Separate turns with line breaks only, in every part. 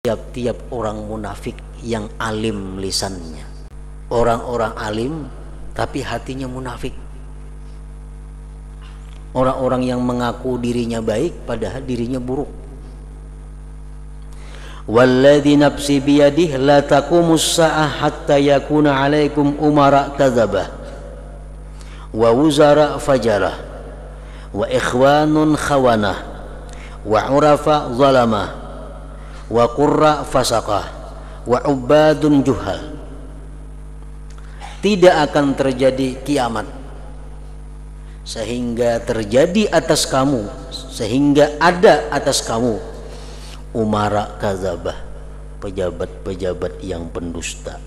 tiap-tiap orang munafik yang alim lisannya, orang-orang alim tapi hatinya munafik, orang-orang yang mengaku dirinya baik padahal dirinya buruk. Walladzi nafsi biyadihi la taqumus sa'ah hatta yakuna 'alaikum umara kadzabah wa wuzara fajarah wa ikhwanun khawanah wa urafa zalamah wa qurra fasaqah wa ubadun juhal. Tidak akan terjadi kiamat sehingga terjadi atas kamu, sehingga ada atas kamu umara kadzabah, pejabat-pejabat yang pendusta,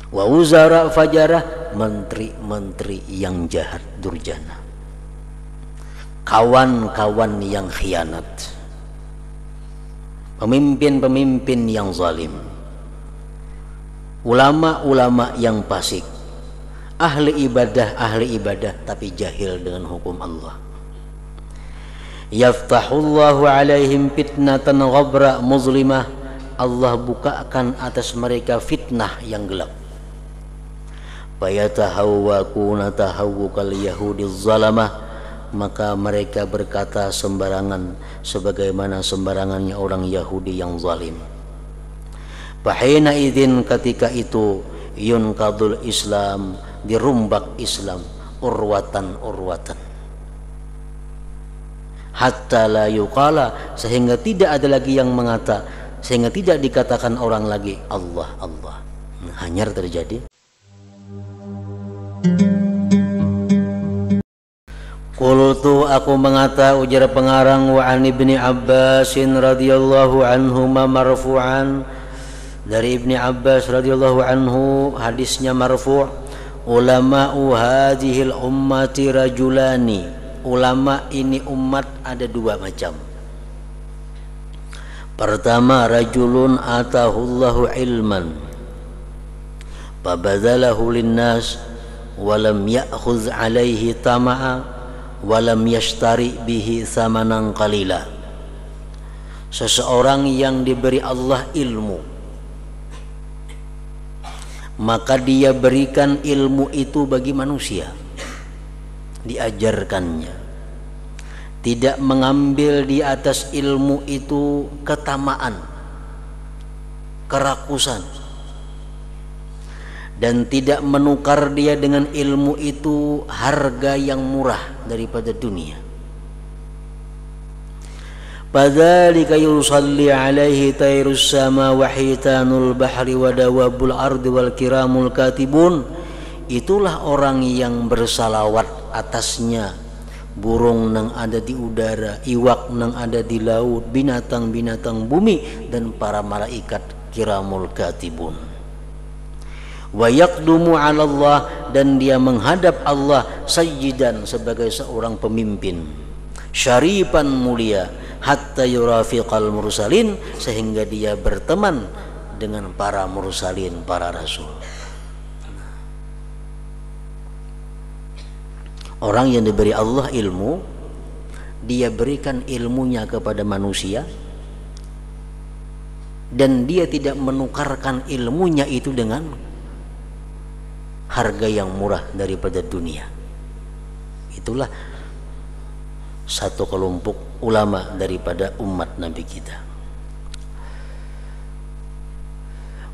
wa wuzara fajarah, menteri-menteri yang jahat durjana, kawan-kawan yang khianat, pemimpin-pemimpin yang zalim, ulama-ulama yang fasik, ahli ibadah tapi jahil dengan hukum Allah. Yaftahullahu alaihim fitnatan ghabra muzlimah, Allah bukakan atas mereka fitnah yang gelap. Fayatahawwakuna tahawwukal yahudiz zalamah, maka mereka berkata sembarangan sebagaimana sembarangannya orang Yahudi yang zalim. Fahina idzin, ketika itu yunkadul Islam, dirumbak Islam urwatan hatta la yuqala, sehingga tidak ada lagi yang mengata, sehingga tidak dikatakan orang lagi Allah Allah. Hanyar terjadi. Qultu, aku mengata, ujar pengarang, wa an Ibni Abbasin radhiyallahu anhuma marfu'an, dari Ibni Abbas radhiyallahu anhu hadisnya marfu', ulama'u hadhil ummati rajulani, ulama ini umat ada dua macam. Pertama, rajulun atahullahu ilman fabadzalahu linnas walam ya'khudz alaihi tama'a walam yashtari bihi samanan qalila. Seseorang yang diberi Allah ilmu, maka dia berikan ilmu itu bagi manusia, diajarkannya, tidak mengambil di atas ilmu itu ketamaan, kerakusan, dan tidak menukar dia dengan ilmu itu harga yang murah daripada dunia. Fadzalika yusalli alaihi tayrus sama wa hitanul bahri wa dawabul ardi wal kiramul katibun, itulah orang yang bersalawat atasnya burung nang ada di udara, iwak nang ada di laut, binatang-binatang bumi, dan para malaikat kiramul katibun. Wa yaqdumu 'ala Allah, dan dia menghadap Allah sayyidan, sebagai seorang pemimpin, syarifan mulia, hatta yurafiqal mursalin, sehingga dia berteman dengan para mursalin, para rasul. Orang yang diberi Allah ilmu, dia berikan ilmunya kepada manusia, dan dia tidak menukarkan ilmunya itu dengan harga yang murah daripada dunia. Itulah satu kelompok ulama daripada umat Nabi kita.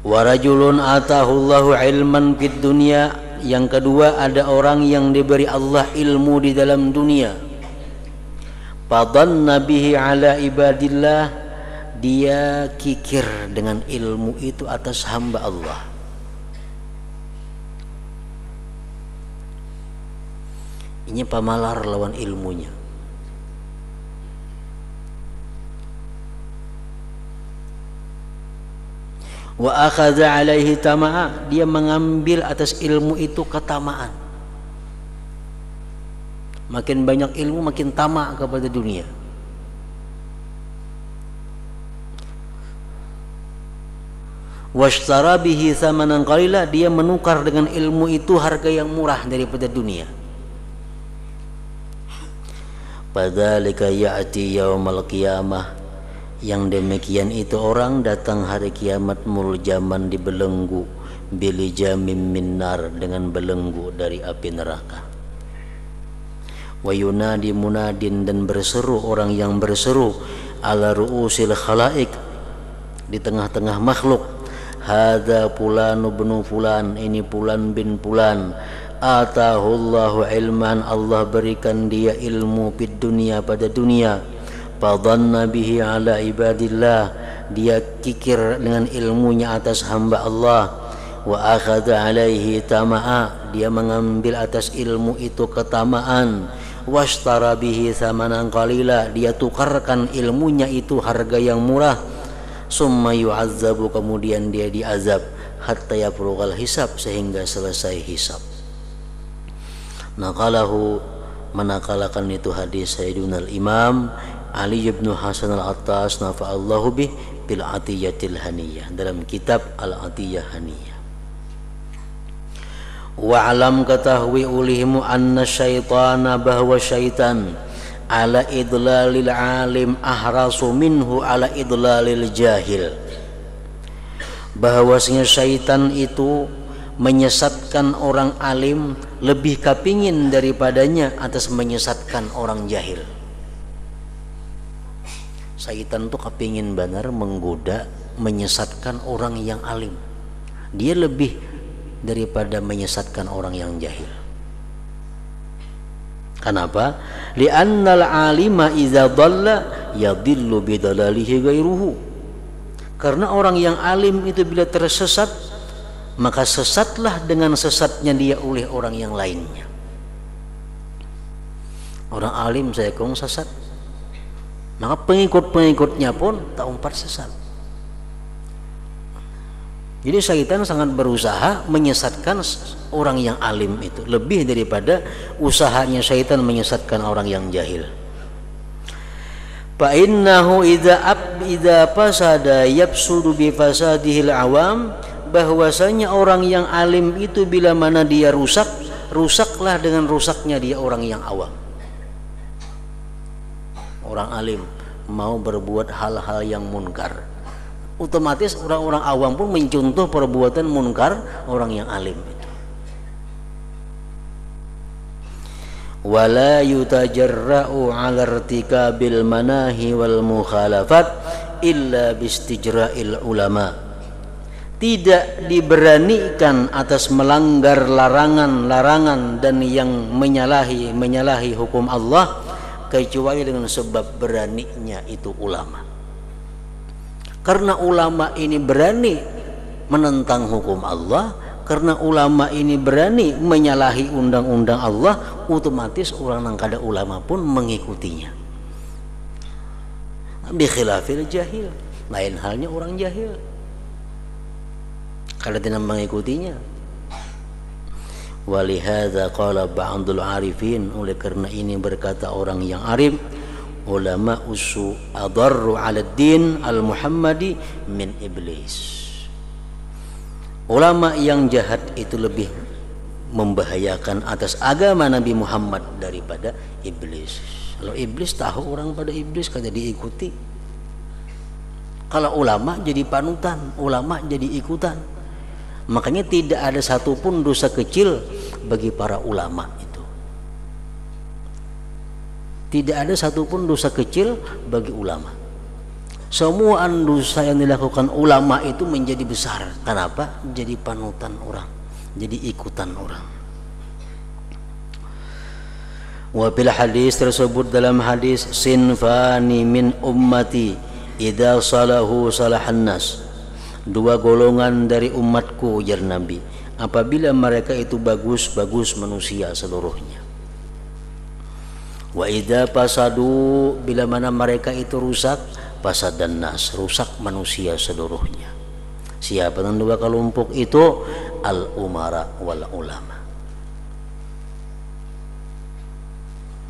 Wa rajulun atahullahu ilman fid dunya, yang kedua ada orang yang diberi Allah ilmu di dalam dunia, fadanna bihi ala ibadillah, dia kikir dengan ilmu itu atas hamba Allah. Ini pamalar lawan ilmunya. Wa akhadha alaihi tama'a, dia mengambil atas ilmu itu ketamaan. Makin banyak ilmu makin tamak kepada dunia. Washtara bihi thamanan qalila, dia menukar dengan ilmu itu harga yang murah daripada dunia. Fadzalika ya'ti yaumal qiyamah Yang demikian itu orang datang hari kiamat muljaman dibelenggu bilijamim minnar dengan belenggu dari api neraka. Wa yunadi munadin dan berseru orang yang berseru ala ru'usil khalaik di tengah-tengah makhluk, hadza fulan ibnu fulan, ini fulan bin fulan, atahullahu ilman, Allah berikan dia ilmu fid dunia pada dunia, fadhanna bihi ala ibadillah, dia kikir dengan ilmunya atas hamba Allah, wa akhadha alaihi tama'a, dia mengambil atas ilmu itu ketamaan, washtara bihi thamanan qalila, dia tukarkan ilmunya itu harga yang murah, summa yu'azzabu, kemudian dia diazab, hatta yafrughal hisab, sehingga selesai hisab. Naqalahu, menakalakan itu hadis Sayyiduna al-Imam Ali bin Hasan al-Attas nafa'allahu bih bil atiyatil haniyah, dalam kitab al-atiyah haniyah. Wa alam, ketahui ulihimu anna syaitana, bahwa syaitan ala idlalil alim ahrasu minhu ala idlalil jahil, bahwasanya syaitan itu menyesatkan orang alim lebih kepingin daripadanya atas menyesatkan orang jahil. Syaitan itu kepingin benar menggoda, menyesatkan orang yang alim, dia lebih daripada menyesatkan orang yang jahil. Kenapa? Li'annal alima idza dhalla yadhillu bidalalihi ghairuhu. Karena orang yang alim itu bila tersesat, maka sesatlah dengan sesatnya dia oleh orang yang lainnya. Orang alim saya kong sesat, maka pengikut-pengikutnya pun tak umpat sesat. Jadi syaitan sangat berusaha menyesatkan orang yang alim itu lebih daripada usahanya syaitan menyesatkan orang yang jahil. Fa innahu idza fasada yafsudu bi fasadihil awam, bahwasanya orang yang alim itu bila mana dia rusak, rusaklah dengan rusaknya dia orang yang awam. Orang alim mau berbuat hal-hal yang munkar, otomatis orang-orang awam pun mencontoh perbuatan munkar orang yang alim itu. Wala yutajarra'u 'ala irtikabil manahi wal mukhalafat illa bistijra'il ulama. Tidak diberanikan atas melanggar larangan-larangan dan yang menyalahi hukum Allah kecuali dengan sebab beraninya itu ulama. Karena ulama ini berani menentang hukum Allah, karena ulama ini berani menyalahi undang-undang Allah, otomatis orang yang kada ulama pun mengikutinya. Bi khilafil jahil, lain halnya orang jahil, kada tidak mengikutinya. Walihadza qala ba'dul arifin, oleh karena ini berkata orang yang arif, ulama usu adarru 'ala din al-muhammadi min iblis. Ulama yang jahat itu lebih membahayakan atas agama Nabi Muhammad daripada iblis. Kalau iblis tahu orang pada iblis kada diikuti. Kalau ulama jadi panutan, ulama jadi ikutan. Makanya tidak ada satupun dosa kecil bagi para ulama itu. Tidak ada satupun dosa kecil bagi ulama. Semua dosa yang dilakukan ulama itu menjadi besar. Kenapa? Jadi panutan orang, jadi ikutan orang. Wa bil hadis, tersebut dalam hadis, sinfani min ummati idza salahu salahan nas. Dua golongan dari umatku, ujar Nabi, apabila mereka itu bagus manusia seluruhnya. Wa idza fasadu, bila mana mereka itu rusak, fasadan nas, rusak manusia seluruhnya. Siapa yang dua kelompok itu? Al umara wal ulama,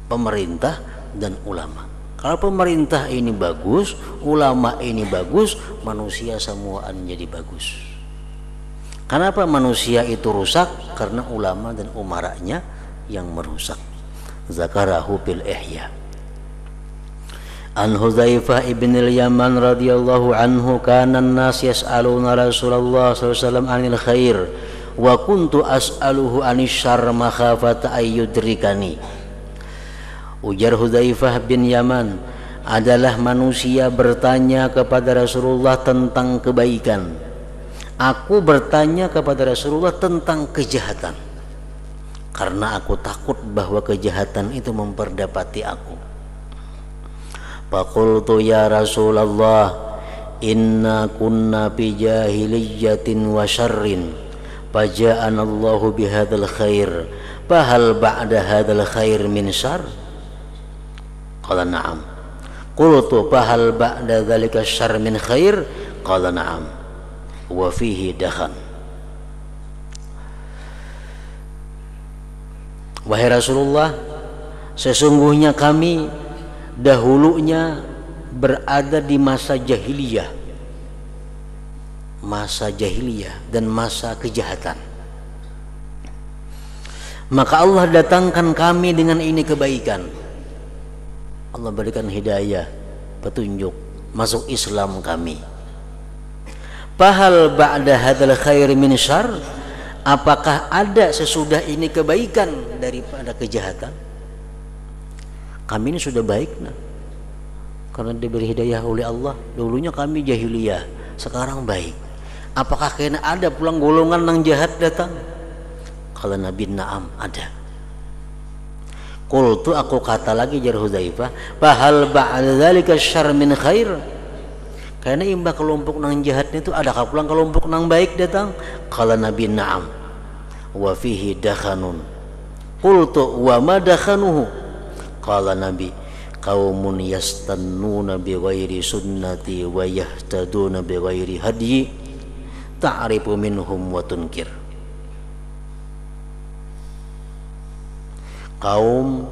pemerintah dan ulama. Kalau pemerintah ini bagus, ulama ini bagus, manusia semuaan jadi bagus. Kenapa manusia itu rusak? Karena ulama dan umaranya yang merusak. Zakarahu bil ihya. An Hudzaifah ibn al-Yaman radhiyallahu anhu kana an-nas yas'aluna Rasulullah sallallahu alaihi wasallam 'anil khair wa kuntu as'aluhu 'anil syarr makhafata ayyudrikani. Ujar Hudzaifah bin Yaman, adalah manusia bertanya kepada Rasulullah tentang kebaikan, aku bertanya kepada Rasulullah tentang kejahatan karena aku takut bahwa kejahatan itu memperdapati aku. Faqultu ya Rasulullah, inna kunna fi jahiliyyatin wa syarrin faja'ana Allahu bihadzal khair fahal ba'da hadzal khair min syarr? Qala na'am. Qultu fahal ba'da dzalika syarr min khair? Qala na'am. Wa fihi dakhan. Wahai Rasulullah, sesungguhnya kami dahulunya berada di masa jahiliyah dan masa kejahatan. Maka Allah datangkan kami dengan ini kebaikan. Allah berikan hidayah, petunjuk, masuk Islam kami. Fahal ba'da hadzal khair min syarr? Apakah ada sesudah ini kebaikan daripada kejahatan? Kami ini sudah baik karena diberi hidayah oleh Allah. Dulunya kami jahiliyah, sekarang baik. Apakah kena ada pulang golongan yang jahat datang? Kalau Nabi na'am, ada. Qultu, aku kata lagi jar Hudzaifah, fahal ba'da dzalika syarr min khair? Karena imbah kelompok nang jahatnya itu adakah pulang kelompok nang baik datang? Kalau Nabi na'am. Wa fihi dakhanun. Qultu wa ma dakhanuhu? Qala Nabi, qaumun yastannuna bi ghairi sunnati wa yahtaduna bi ghairi hadyi ta'rifu minhum wa tunkir. Kaum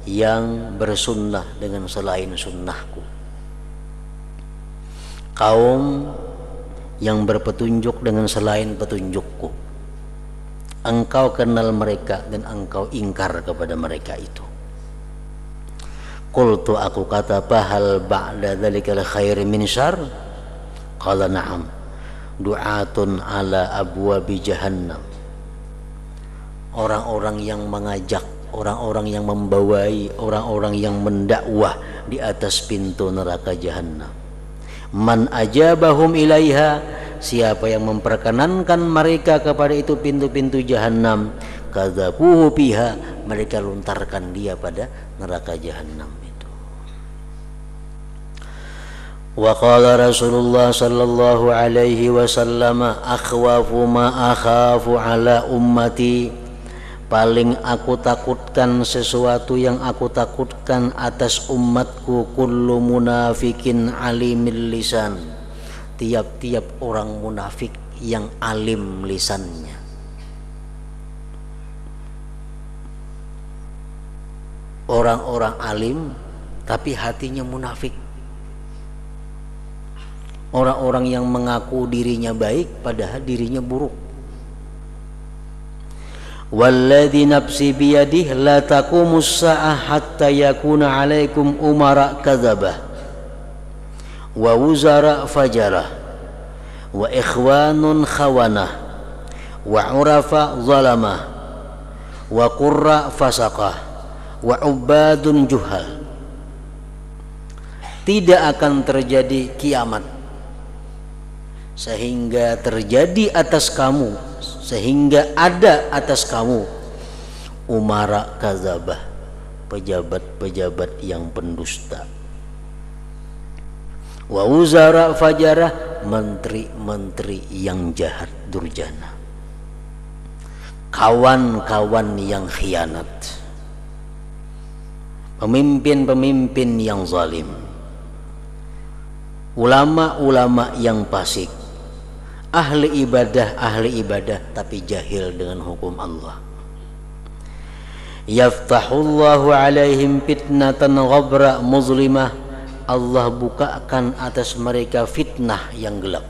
yang bersunnah dengan selain sunnahku, kaum yang berpetunjuk dengan selain petunjukku, engkau kenal mereka dan engkau ingkar kepada mereka itu. Qultu, aku kata, fahal ba'da dzalikal khair min syarr? Qala na'am. Du'atun ala abwabi jahannam. Orang-orang yang mengajak, orang-orang yang membawai, orang-orang yang mendakwah di atas pintu neraka jahannam. Man ajabahum ilaiha, siapa yang memperkenankan mereka kepada itu pintu-pintu jahannam, kadzabuhu biha, mereka lontarkan dia pada neraka jahannam itu. Wa qala Rasulullah sallallahu alaihi wasallam, akhwafu ma akhafu ala ummati, paling aku takutkan, sesuatu yang aku takutkan atas umatku, kullu munafikin alimil lisan, tiap-tiap orang munafik yang alim lisannya. Orang-orang alim tapi hatinya munafik. Orang-orang yang mengaku dirinya baik padahal dirinya buruk. Walladzi nafsi biyadihi la taqumus sa'ah hatta yakuna 'alaikum umara kadzabah wa wuzara fajarah wa ikhwanun khawanah wa urafa zalamah wa qurra fasaqah wa ubadun juhal. Tidak akan terjadi kiamat sehingga terjadi atas kamu, sehingga ada atas kamu umara kadzabah, pejabat-pejabat yang pendusta, wa wuzara fajarah, menteri-menteri yang jahat durjana, kawan-kawan yang khianat, pemimpin-pemimpin yang zalim, ulama-ulama yang fasik, ahli ibadah tapi jahil dengan hukum Allah. Yaftahullahu alaihim fitnatan ghabra muzlimah, Allah bukakan atas mereka fitnah yang gelap.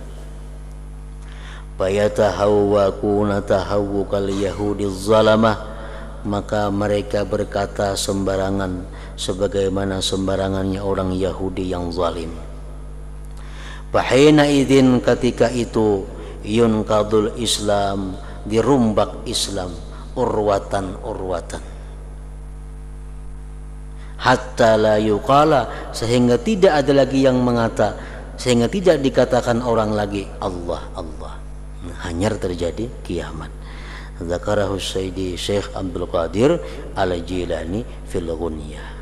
Fayatahawwakuna tahawwukal yahudiz zalamah, maka mereka berkata sembarangan sebagaimana sembarangannya orang Yahudi yang zalim. Fahina idzin, ketika itu, yunkadul Islam, dirumbak Islam urwatan hatta la yuqala, sehingga tidak ada lagi yang mengata, sehingga tidak dikatakan orang lagi Allah Allah. Hanyar terjadi kiamat. Zakarahu Sayyidi Syekh Abdul Qadir Al-Jilani fil Ghunyah.